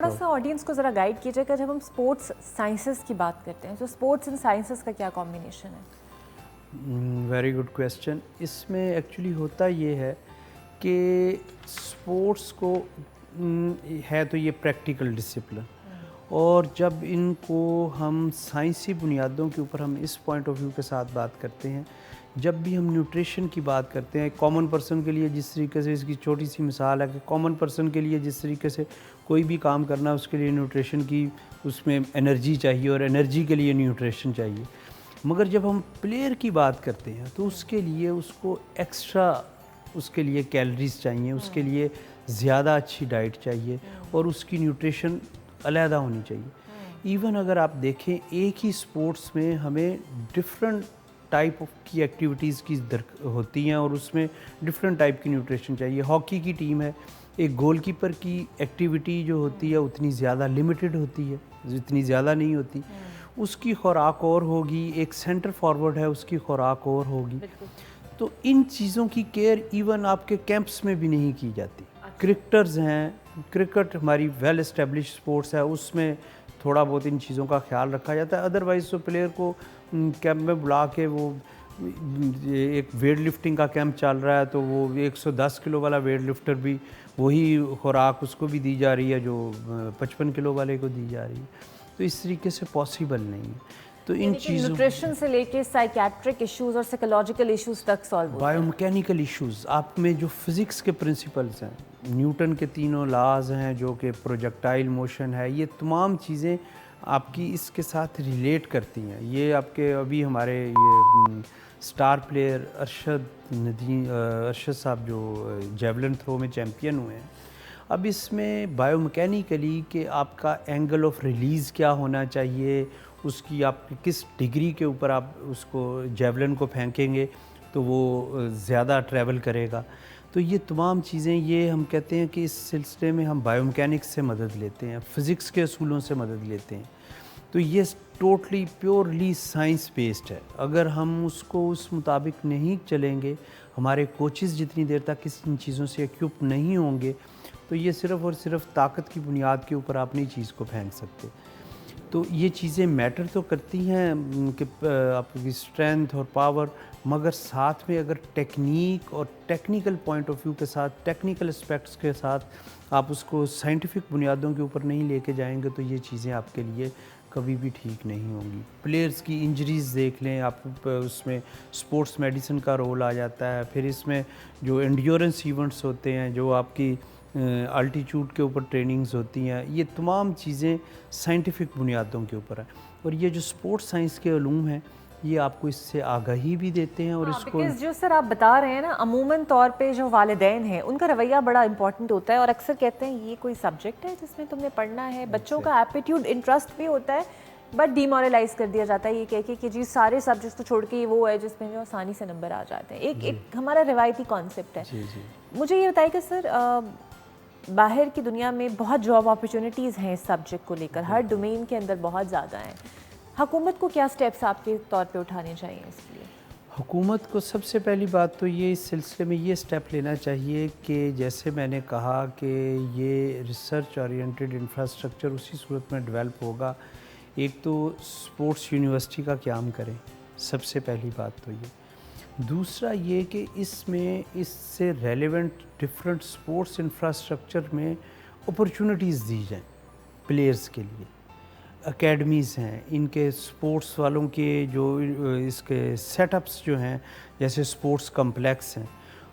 थोड़ा सा ऑडियंस को ज़रा गाइड कीजिएगा, जब हम स्पोर्ट्स साइंसेस की बात करते हैं तो स्पोर्ट्स एंड साइंसेस का क्या कॉम्बिनेशन है? Very good question. इसमें एक्चुअली होता ये है कि स्पोर्ट्स को है तो ये प्रैक्टिकल डिसिप्लिन, और जब इनको हम साइंसी बुनियादों के ऊपर हम इस पॉइंट ऑफ व्यू के साथ बात करते हैं, जब भी हम न्यूट्रिशन की बात करते हैं, कॉमन पर्सन के लिए जिस तरीके से, इसकी छोटी सी मिसाल है कि कॉमन पर्सन के लिए जिस तरीके से कोई भी काम करना है उसके लिए न्यूट्रिशन की उसमें एनर्जी चाहिए और एनर्जी के लिए न्यूट्रिशन चाहिए, मगर जब हम प्लेयर की बात करते हैं तो उसके लिए उसको एक्स्ट्रा उसके लिए कैलोरीज चाहिए, उसके लिए ज़्यादा अच्छी डाइट चाहिए और उसकी न्यूट्रिशन अलहदा होनी चाहिए। इवन अगर आप देखें, एक ही स्पोर्ट्स में हमें डिफरेंट टाइप की एक्टिविटीज़ की होती हैं और उसमें डिफरेंट टाइप की न्यूट्रिशन चाहिए। हॉकी की टीम है, एक गोलकीपर की एक्टिविटी जो होती है उतनी ज़्यादा लिमिटेड होती है, इतनी ज़्यादा नहीं होती, उसकी खुराक और होगी। एक सेंटर फॉरवर्ड है, उसकी खुराक और होगी। तो इन चीज़ों की केयर इवन आपके कैंप्स में भी नहीं की जाती। क्रिकेटर्स हैं, क्रिकेट हमारी वेल एस्टेब्लिश स्पोर्ट्स है, उसमें थोड़ा बहुत इन चीज़ों का ख्याल रखा जाता है। अदरवाइज़ तो प्लेयर को कैंप में बुला के, वो एक वेट लिफ्टिंग का कैंप चल रहा है तो वो 110 किलो वाला वेट लिफ्टर भी वही खुराक उसको भी दी जा रही है जो 55 किलो वाले को दी जा रही है। तो इस तरीके से पॉसिबल नहीं है। तो इन चीज़ों, न्यूट्रिशन से लेके साइकेट्रिक इश्यूज और साइकोलॉजिकल इश्यूज तक सॉल्व होते हैं। बायोमैकेनिकल इश्यूज़, आप में जो फिज़िक्स के प्रिंसिपल्स हैं, न्यूटन के तीनों लाज हैं जो कि प्रोजेक्टाइल मोशन है, ये तमाम चीज़ें आपकी इसके साथ रिलेट करती हैं। ये आपके अभी हमारे ये स्टार प्लेयर अरशद साहब जो जेवलिन थ्रो में चैम्पियन हुए हैं, अब इसमें बायोमैकेनिकली कि आपका एंगल ऑफ रिलीज़ क्या होना चाहिए, उसकी आप किस डिग्री के ऊपर आप उसको जेवलिन को फेंकेंगे तो वो ज़्यादा ट्रैवल करेगा। तो ये तमाम चीज़ें, ये हम कहते हैं कि इस सिलसिले में हम बायोमैकेनिक्स से मदद लेते हैं, फ़िज़िक्स के असूलों से मदद लेते हैं। तो ये टोटली प्योरली साइंस बेस्ड है। अगर हम उसको उस मुताबिक नहीं चलेंगे, हमारे कोचेज़ जितनी देर तक इन चीज़ों से एक्विप नहीं होंगे, तो ये सिर्फ़ और सिर्फ ताकत की बुनियाद के ऊपर आप नहीं चीज़ को फेंक सकते। तो ये चीज़ें मैटर तो करती हैं कि आपकी स्ट्रेंथ और पावर, मगर साथ में अगर टेक्निक और टेक्निकल पॉइंट ऑफ व्यू के साथ, टेक्निकल एस्पेक्ट्स के साथ आप उसको साइंटिफिक बुनियादों के ऊपर नहीं लेके जाएंगे तो ये चीज़ें आपके लिए कभी भी ठीक नहीं होंगी। प्लेयर्स की इंजरीज़ देख लें आप, उसमें स्पोर्ट्स मेडिसिन का रोल आ जाता है। फिर इसमें जो एंड्योरेंस इवेंट्स होते हैं, जो आपकी अल्टीट्यूड के ऊपर ट्रेनिंग्स होती हैं, ये तमाम चीज़ें साइंटिफिक बुनियादों के ऊपर हैं। और ये जो स्पोर्ट्स साइंस के उलूम हैं, ये आपको इससे आगाही भी देते हैं। और इसको जो सर आप बता रहे हैं ना, अमूमन तौर पे जो वालिदैन हैं उनका रवैया बड़ा इंपॉर्टेंट होता है और अक्सर कहते हैं ये कोई सब्जेक्ट है जिसमें तुमने पढ़ना है। बच्चों का एप्टीट्यूड, इंटरेस्ट भी होता है, बट डिमोरलाइज कर दिया जाता है ये कह के कि जी सारे सब्जेक्ट्स को छोड़ के वो है जिसमें जो आसानी से नंबर आ जाते हैं। एक हमारा रिवायती कॉन्सेप्ट है। मुझे ये बताइए कि सर बाहर की दुनिया में बहुत जॉब अपॉर्चुनिटीज़ हैं इस सब्जेक्ट को लेकर, हर डोमेन के अंदर बहुत ज़्यादा हैं। हुकूमत को क्या स्टेप्स आपके तौर पे उठाने चाहिए इसके लिए? हुकूमत को सबसे पहली बात तो ये इस सिलसिले में ये स्टेप लेना चाहिए कि जैसे मैंने कहा कि ये रिसर्च ओरिएंटेड इंफ्रास्ट्रक्चर उसी सूरत में डेवलप होगा। एक तो स्पोर्ट्स यूनिवर्सिटी का क़याम करें, सबसे पहली बात तो ये। दूसरा ये कि इसमें इससे रेलेवेंट डिफरेंट स्पोर्ट्स इंफ्रास्ट्रक्चर में अपॉर्चुनिटीज़ दी जाएं प्लेयर्स के लिए। एकेडमीज़ हैं, इनके स्पोर्ट्स वालों के जो इसके सेटअप्स जो हैं, जैसे स्पोर्ट्स कम्प्लेक्स हैं,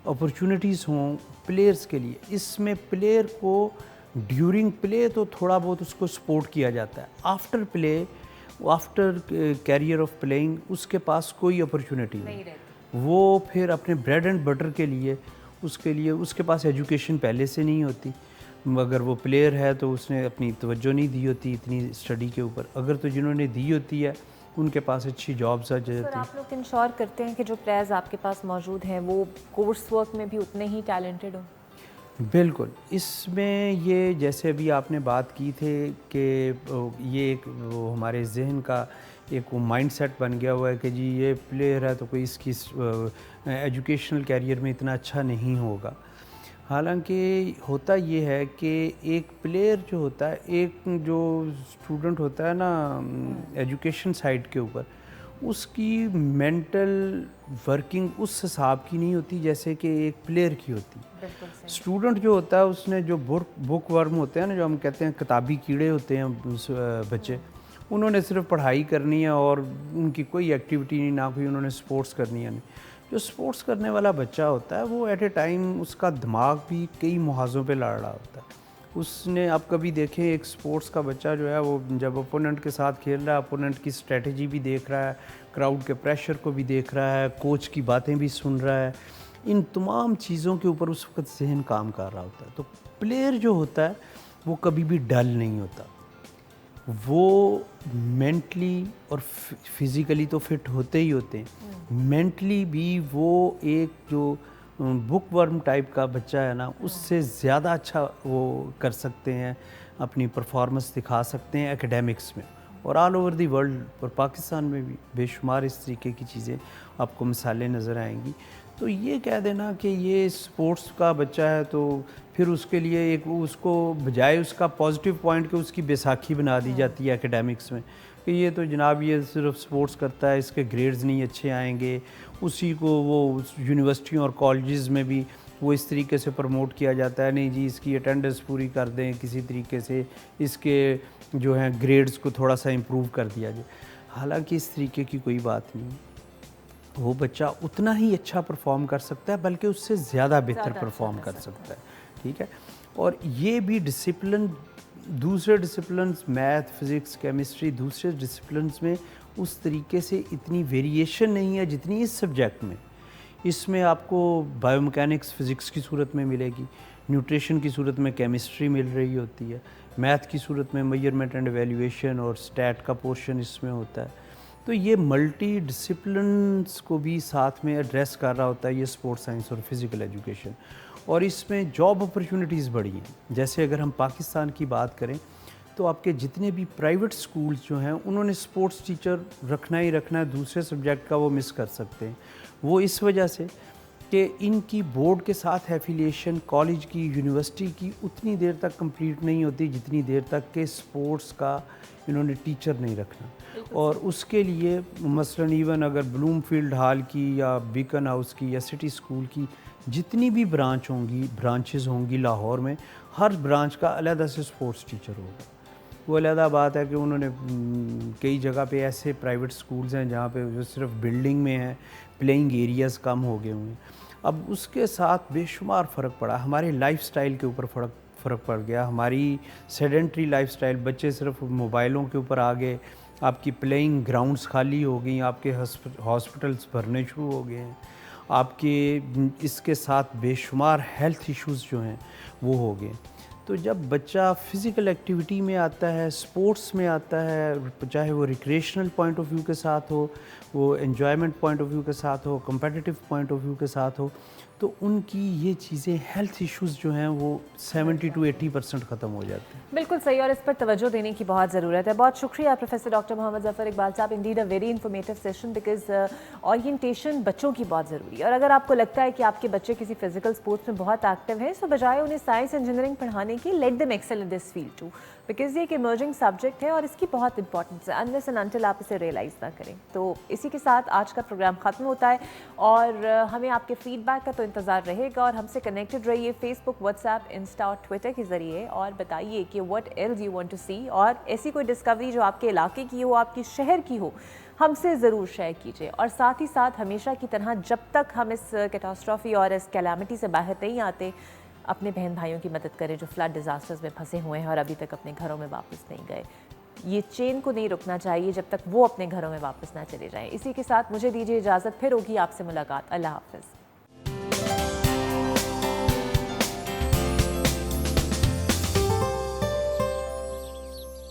अपॉर्चुनिटीज़ हों प्लेयर्स के लिए। इसमें प्लेयर को ड्यूरिंग प्ले तो थोड़ा बहुत उसको सपोर्ट किया जाता है, after play, after carrier of playing उसके पास कोई अपॉर्चुनिटी नहीं रहती। वो फिर अपने ब्रेड एंड बटर के लिए उसके पास एजुकेशन पहले से नहीं होती। अगर वो प्लेयर है तो उसने अपनी तवज्जो नहीं दी होती इतनी स्टडी के ऊपर। अगर तो जिन्होंने दी होती है उनके पास अच्छी जॉब्स आ जाती हैं। आप लोग इंश्योर करते हैं कि जो प्लेयर्स आपके पास मौजूद हैं वो कोर्स वर्क में भी उतने ही टैलेंटेड हों? बिल्कुल। इसमें ये जैसे अभी आपने बात की थे कि ये एक वो हमारे जहन का एक वो माइंडसेट बन गया हुआ है कि जी ये प्लेयर है तो कोई इसकी एजुकेशनल कैरियर में इतना अच्छा नहीं होगा। حالانکہ ہوتا یہ ہے کہ ایک پلیئر جو ہوتا ہے، ایک جو اسٹوڈنٹ ہوتا ہے نا ایجوکیشن سائڈ کے اوپر، اس کی مینٹل ورکنگ اس حساب کی نہیں ہوتی جیسے کہ ایک پلیئر کی ہوتی. بالکل صحیح. اسٹوڈنٹ جو ہوتا ہے اس نے جو بک ورم ہوتے ہیں نا، جو ہم کہتے ہیں کتابی کیڑے ہوتے ہیں بچے، انہوں نے صرف پڑھائی کرنی ہے اور ان کی کوئی ایکٹیویٹی نہیں، نہ کوئی انہوں نے سپورٹس کرنی ہے. نہیں، جو سپورٹس کرنے والا بچہ ہوتا ہے وہ ایٹ اے ٹائم اس کا دماغ بھی کئی محاذوں پہ لڑ رہا ہوتا ہے. اس نے آپ کبھی دیکھیں ایک سپورٹس کا بچہ جو ہے وہ جب اپوننٹ کے ساتھ کھیل رہا ہے، اپوننٹ کی اسٹریٹجی بھی دیکھ رہا ہے، کراؤڈ کے پریشر کو بھی دیکھ رہا ہے، کوچ کی باتیں بھی سن رہا ہے، ان تمام چیزوں کے اوپر اس وقت ذہن کام کر رہا ہوتا ہے. تو پلیئر جو ہوتا ہے وہ کبھی بھی ڈل نہیں ہوتا، وہ مینٹلی اور فزیکلی تو فٹ ہوتے ہی ہوتے ہیں، مینٹلی بھی وہ ایک جو بک ورم ٹائپ کا بچہ ہے نا، اس سے زیادہ اچھا وہ کر سکتے ہیں، اپنی پرفارمنس دکھا سکتے ہیں ایکیڈیمکس میں، اور آل اوور دی ورلڈ اور پاکستان میں بھی بے شمار اس طریقے کی چیزیں آپ کو مثالیں نظر آئیں گی. تو یہ کہہ دینا کہ یہ سپورٹس کا بچہ ہے تو پھر اس کے لیے ایک اس کو بجائے اس کا پازیٹیو پوائنٹ کہ اس کی بیساکھی بنا دی جاتی ہے ایکیڈیمکس میں، کہ یہ تو جناب یہ صرف سپورٹس کرتا ہے، اس کے گریڈز نہیں اچھے آئیں گے، اسی کو وہ یونیورسٹیوں اور کالجز میں بھی وہ اس طریقے سے پروموٹ کیا جاتا ہے، نہیں جی اس کی اٹینڈنس پوری کر دیں کسی طریقے سے، اس کے جو ہیں گریڈز کو تھوڑا سا امپروو کر دیا جائے. حالانکہ اس طریقے کی کوئی بات نہیں، وہ بچہ اتنا ہی اچھا پرفارم کر سکتا ہے بلکہ اس سے زیادہ بہتر پرفارم کر سکتا ہے. ٹھیک ہے، اور یہ بھی ڈسپلن دوسرے ڈسپلنز میتھ، فزکس، کیمسٹری، دوسرے ڈسپلنز میں اس طریقے سے اتنی ویریشن نہیں ہے جتنی اس سبجیکٹ میں. اس میں آپ کو بائیو میکینکس فزکس کی صورت میں ملے گی، نیوٹریشن کی صورت میں کیمسٹری مل رہی ہوتی ہے، میتھ کی صورت میں میجرمنٹ اینڈ ایویلیویشن اور اسٹیٹ کا پورشن اس میں ہوتا ہے. تو یہ ملٹی ڈسپلنس کو بھی ساتھ میں ایڈریس کر رہا ہوتا ہے یہ اسپورٹ سائنس اور فزیکل ایجوکیشن. اور اس میں جاب اپرچونٹیز بڑھی ہیں. جیسے اگر ہم پاکستان کی بات کریں تو آپ کے جتنے بھی پرائیویٹ سکولز جو ہیں انہوں نے سپورٹس ٹیچر رکھنا ہی رکھنا ہے، دوسرے سبجیکٹ کا وہ مس کر سکتے ہیں. وہ اس وجہ سے کہ ان کی بورڈ کے ساتھ ایفیلیشن کالج کی، یونیورسٹی کی اتنی دیر تک کمپلیٹ نہیں ہوتی جتنی دیر تک کہ سپورٹس کا انہوں نے ٹیچر نہیں رکھنا. اور اس کے لیے مثلاً ایون اگر بلوم فیلڈ ہال کی یا بیکن ہاؤس کی یا سٹی سکول کی جتنی بھی برانچز ہوں گی لاہور میں، ہر برانچ کا علیحدہ سے سپورٹس ٹیچر ہوگا. وہ علیحدہ بات ہے کہ انہوں نے کئی جگہ پہ ایسے پرائیویٹ سکولز ہیں جہاں پہ جو صرف بلڈنگ میں ہیں، پلینگ ایریاز کم ہو گئے ہوئے ہیں. اب اس کے ساتھ بے شمار فرق پڑا، ہمارے لائف سٹائل کے اوپر فرق پڑ گیا، ہماری سیڈنٹری لائف سٹائل، بچے صرف موبائلوں کے اوپر آ گئے، آپ کی پلینگ گراؤنڈز خالی ہو گئیں، آپ کے ہاسپٹلس بھرنے شروع ہو گئے ہیں، آپ کے اس کے ساتھ بے شمار ہیلتھ ایشوز جو ہیں وہ ہو گئے. تو جب بچہ فزیکل ایکٹیویٹی میں آتا ہے، سپورٹس میں آتا ہے، چاہے وہ ریکریشنل پوائنٹ آف ویو کے ساتھ ہو، وہ انجوائمنٹ پوائنٹ آف ویو کے ساتھ ہو، کمپیٹیٹیو پوائنٹ آف ویو کے ساتھ ہو، تو ان کی یہ چیزیں ہیلتھ ایشوز جو ہیں وہ 70 to 80% ختم ہو جاتے ہیں. بالکل صحیح، اور اس پر توجہ دینے کی بہت ضرورت ہے. بہت شکریہ پروفیسر ڈاکٹر محمد ظفر اقبال صاحب. Indeed a very informative session because orientation بچوں کی بہت ضروری ہے. اور اگر آپ کو لگتا ہے کہ آپ کے بچے کسی فزیکل اسپورٹس میں بہت ایکٹیو ہیں، تو بجائے انہیں سائنس انجینئرنگ پڑھانے کی، let them excel in this field too, because یہ ایک ایمرجنگ سبجیکٹ ہے اور اس کی بہت امپورٹنس ہے انلیس اینڈ انٹل آپ اسے ریئلائز نہ کریں. تو اسی کے ساتھ آج کا پروگرام ختم ہوتا ہے، اور ہمیں آپ کے فیڈ بیک کا تو انتظار رہے گا، اور ہم سے کنیکٹڈ رہیے Facebook, WhatsApp, Insta اور ٹویٹر کے ذریعے، اور بتائیے کہ what else you want to see, اور ایسی کوئی ڈسکوری جو آپ کے علاقے کی ہو، آپ کی شہر کی ہو، ہم سے ضرور شیئر کیجیے. اور ساتھ ہی ساتھ ہمیشہ کی طرح جب تک ہم اس کیٹاسٹرافی اور اس کیلامٹی سے باہر نہیں آتے، اپنے بہن بھائیوں کی مدد کریں جو فلڈ ڈیزاسٹرز میں پھنسے ہوئے ہیں اور ابھی تک اپنے گھروں میں واپس نہیں گئے. یہ چین کو نہیں رکنا چاہیے جب تک وہ اپنے گھروں میں واپس نہ چلے جائیں. اسی کے ساتھ مجھے دیجیے اجازت، پھر ہوگی آپ سے ملاقات. اللہ حافظ.